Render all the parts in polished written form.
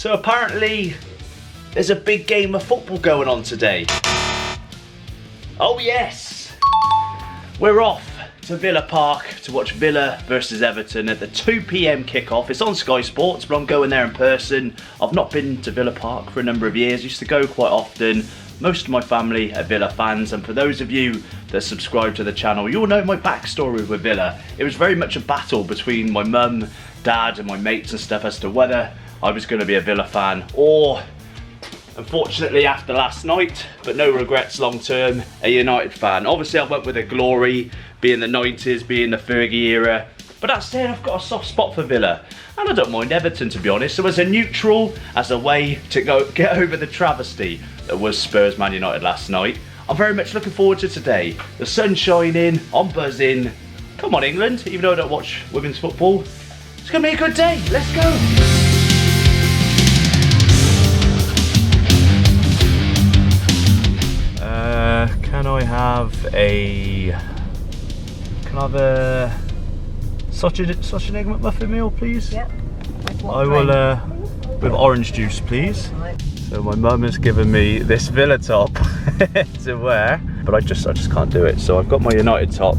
So apparently there's a big game of football going on today. Oh yes! We're off to Villa Park to watch Villa versus Everton at the 2 PM kickoff. It's on Sky Sports, but I'm going there in person. I've not been to Villa Park for a number of years. I used to go quite often. Most of my family are Villa fans, and for those of you that subscribe to the channel, you'll know my backstory with Villa. It was very much a battle between my mum, dad and my mates and stuff as to whether I was going to be a Villa fan or, unfortunately after last night, but no regrets long term, a United fan. Obviously I went with the glory, being the 90s, being the Fergie era, but that said, I've got a soft spot for Villa, and I don't mind Everton to be honest. So as a neutral, as a way to get over the travesty that was Spurs Man United last night, I'm very much looking forward to today. The sun's shining, I'm buzzing. Come on England, even though I don't watch women's football, it's gonna be a good day, let's go. Can I have a sausage and egg McMuffin meal, please? Yep. I will, with orange juice, please. Right. So my mum has given me this Villa top to wear, but I just can't do it. So I've got my United top,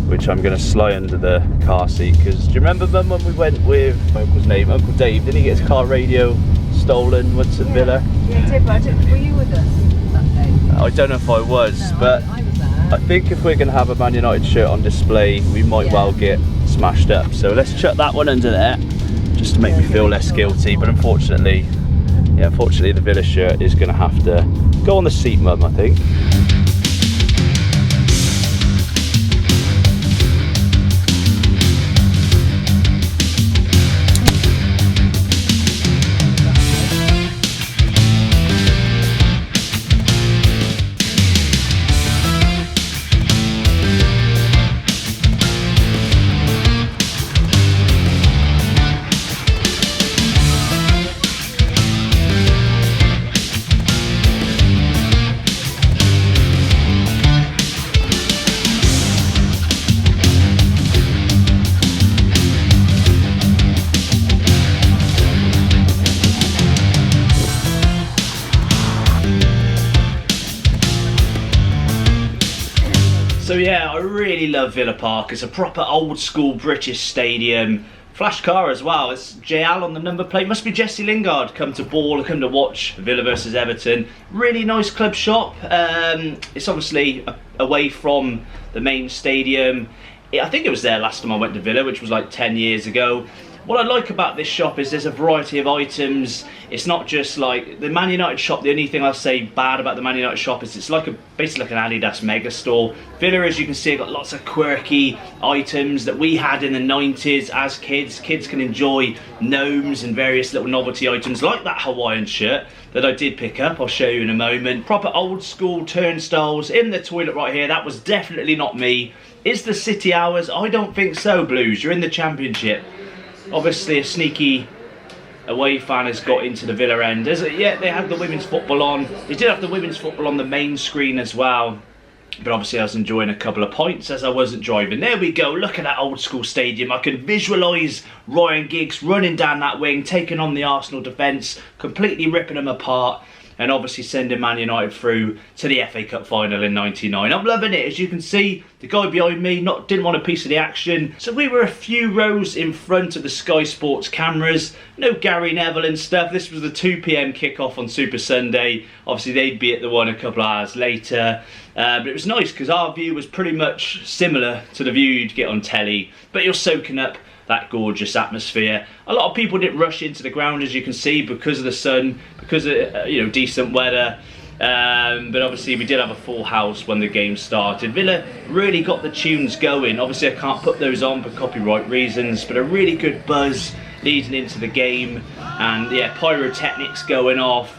which I'm going to slide under the car seat. Because do you remember, Mum, when we went with my uncle's name, Uncle Dave? Didn't he get his car radio stolen once at Villa? Yeah, he did, but were you with us that day? I don't know if I was, No, but I was there. I think if we're going to have a Man United shirt on display, we might well get smashed up. So let's chuck that one under there, just to make me feel less guilty. But unfortunately, the Villa shirt is going to have to go on the seat, Mum, I think. So yeah, I really love Villa Park. It's a proper old school British stadium. Flash car as well. It's JL on the number plate. Must be Jesse Lingard come to watch Villa versus Everton. Really nice club shop. It's obviously away from the main stadium. I think it was there last time I went to Villa, which was like 10 years ago. What I like about this shop is there's a variety of items. It's not just like the Man United shop. The only thing I'll say bad about the Man United shop is it's like basically like an Adidas mega store. Villa, as you can see, got lots of quirky items that we had in the 90s as kids. Kids can enjoy gnomes and various little novelty items like that Hawaiian shirt that I did pick up. I'll show you in a moment. Proper old school turnstiles in the toilet right here. That was definitely not me. Is the city hours? I don't think so, Blues. You're in the Championship. Obviously a sneaky away fan has got into the Villa end. Yeah, they had the women's football on. They did have the women's football on the main screen as well. But obviously I was enjoying a couple of points as I wasn't driving. There we go, look at that old school stadium. I can visualise Ryan Giggs running down that wing, taking on the Arsenal defence, completely ripping them apart. And obviously sending Man United through to the FA Cup final in '99. I'm loving it. As you can see, the guy behind me didn't want a piece of the action. So we were a few rows in front of the Sky Sports cameras. No Gary Neville and stuff. This was the 2 PM kickoff on Super Sunday. Obviously they'd be at the one a couple of hours later. But it was nice because our view was pretty much similar to the view you'd get on telly. But you're soaking up that gorgeous atmosphere. A lot of people didn't rush into the ground, as you can see, because of the sun, because of decent weather. But obviously we did have a full house when the game started. Villa really got the tunes going. Obviously I can't put those on for copyright reasons, but a really good buzz leading into the game, and yeah, pyrotechnics going off.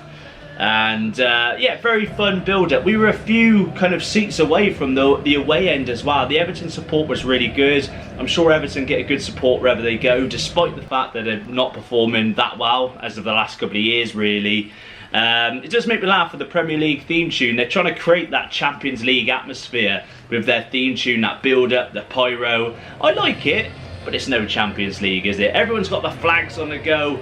And yeah, very fun build-up. We were a few kind of seats away from the away end as well. The Everton support was really good. I'm sure Everton get a good support wherever they go, despite the fact that they're not performing that well as of the last couple of years, really. It does make me laugh with the Premier League theme tune. They're trying to create that Champions League atmosphere with their theme tune, that build-up, the pyro. I like it, but it's no Champions League, is it? Everyone's got the flags on the go.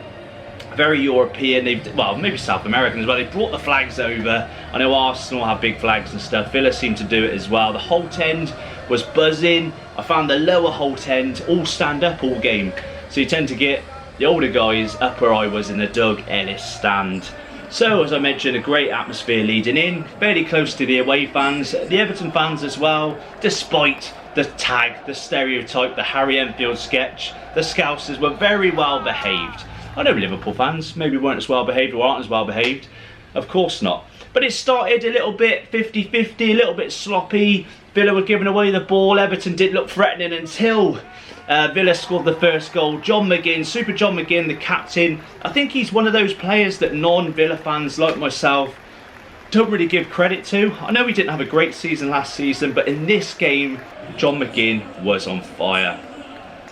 very European. Well, maybe South American as well. They brought the flags over. I know Arsenal have big flags and stuff. Villa seemed to do it as well. The Holt end was buzzing. I found the lower Holt end all stand up all game. So you tend to get the older guys up where I was in the Doug Ellis stand. So, as I mentioned, a great atmosphere leading in, fairly close to the away fans, the Everton fans as well, despite the tag, the stereotype, the Harry Enfield sketch. The Scousers were very well behaved. I know Liverpool fans maybe weren't as well behaved or aren't as well behaved. Of course not. But it started a little bit 50-50, a little bit sloppy. Villa were giving away the ball. Everton didn't look threatening until Villa scored the first goal. John McGinn, Super John McGinn, the captain. I think he's one of those players that non-Villa fans like myself don't really give credit to. I know he didn't have a great season last season, but in this game, John McGinn was on fire.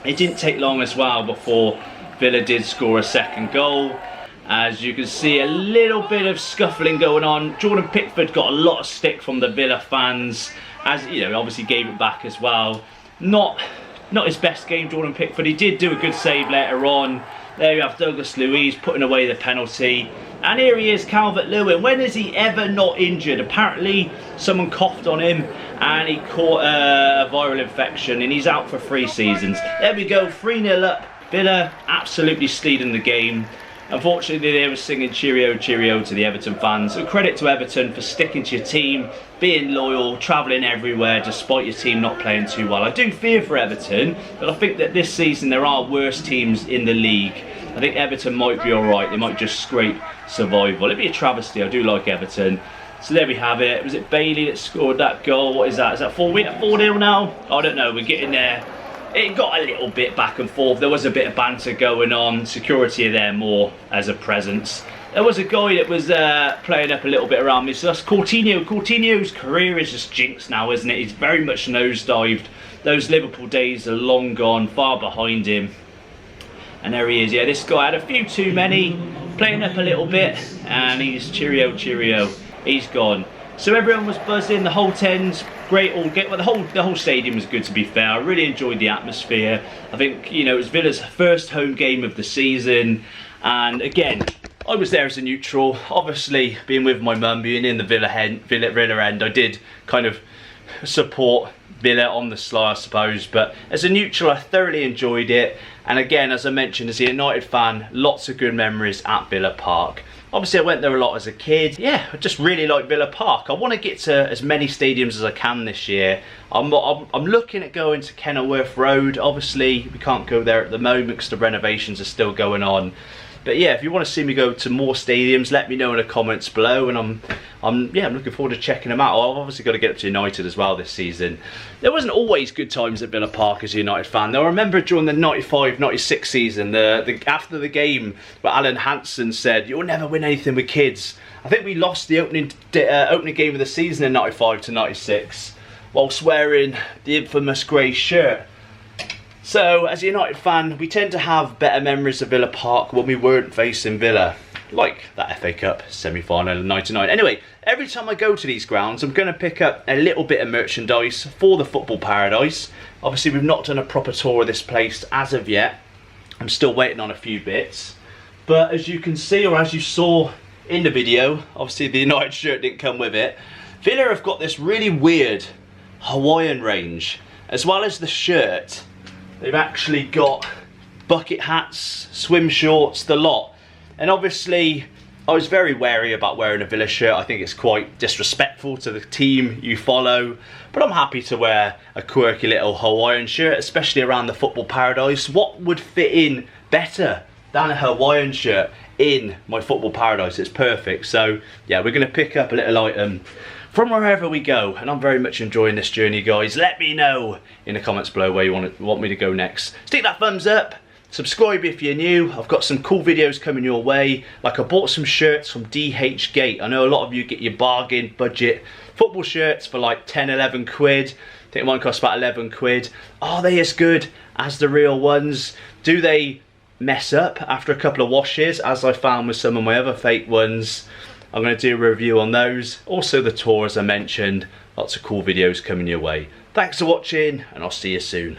It didn't take long as well before Villa did score a second goal. As you can see, a little bit of scuffling going on. Jordan Pickford got a lot of stick from the Villa fans, as you know, obviously gave it back as well. Not his best game, Jordan Pickford. He did do a good save later on. There you have Douglas Luiz putting away the penalty. And here he is, Calvert-Lewin. When is he ever not injured? Apparently someone coughed on him and he caught a viral infection and he's out for 3 seasons. There we go, 3-0 up. Villa absolutely stealing the game. Unfortunately, they were singing cheerio, cheerio to the Everton fans. So credit to Everton for sticking to your team, being loyal, travelling everywhere despite your team not playing too well. I do fear for Everton, but I think that this season there are worse teams in the league. I think Everton might be alright. They might just scrape survival. It'd be a travesty. I do like Everton. So there we have it. Was it Bailey that scored that goal? What is that? Is that 4-0 now? I don't know. We're getting there. It got a little bit back and forth. There was a bit of banter going on. Security are there more as a presence. There was a guy that was playing up a little bit around me. So that's Coutinho. Coutinho's career is just jinxed now, isn't it? He's very much nosedived. Those Liverpool days are long gone, far behind him. And there he is. Yeah, this guy had a few too many. Playing up a little bit. And he's cheerio, cheerio. He's gone. So everyone was buzzing, the whole tent, great all get. Well, the whole stadium was good, to be fair. I really enjoyed the atmosphere. I think, you know, it was Villa's first home game of the season, and again, I was there as a neutral. Obviously, being with my mum, being in the Villa end, I did kind of support Villa on the sly, I suppose. But as a neutral, I thoroughly enjoyed it. And again, as I mentioned, as a United fan, lots of good memories at Villa Park. Obviously, I went there a lot as a kid. Yeah, I just really like Villa Park. I want to get to as many stadiums as I can this year. I'm looking at going to Kenilworth Road. Obviously, we can't go there at the moment because the renovations are still going on. But yeah, if you want to see me go to more stadiums, let me know in the comments below, and I'm looking forward to checking them out. I've obviously got to get up to United as well this season. There wasn't always good times at Villa Park as a United fan. Though I remember during the 95-96 season, after the game, where Alan Hansen said, "You'll never win anything with kids." I think we lost the opening game of the season in 95 to 96, whilst wearing the infamous grey shirt. So, as a United fan, we tend to have better memories of Villa Park when we weren't facing Villa. Like that FA Cup semi-final in 99. Anyway, every time I go to these grounds, I'm going to pick up a little bit of merchandise for the Football Paradise. Obviously, we've not done a proper tour of this place as of yet. I'm still waiting on a few bits. But as you can see, or as you saw in the video, obviously the United shirt didn't come with it. Villa have got this really weird Hawaiian range. As well as the shirt, they've actually got bucket hats, swim shorts, the lot. And obviously, I was very wary about wearing a Villa shirt. I think it's quite disrespectful to the team you follow. But I'm happy to wear a quirky little Hawaiian shirt, especially around the Football Paradise. What would fit in better than a Hawaiian shirt in my Football Paradise? It's perfect. So, yeah, we're going to pick up a little item from wherever we go, and I'm very much enjoying this journey, guys. Let me know in the comments below where you want me to go next. Stick that thumbs up, subscribe if you're new. I've got some cool videos coming your way. Like, I bought some shirts from DH Gate. I know a lot of you get your bargain budget football shirts for like 10-11 quid. I think one costs about 11 quid. Are they as good as the real ones? Do they mess up after a couple of washes, as I found with some of my other fake ones? I'm going to do a review on those. Also the tour, as I mentioned. Lots of cool videos coming your way. Thanks for watching, and I'll see you soon.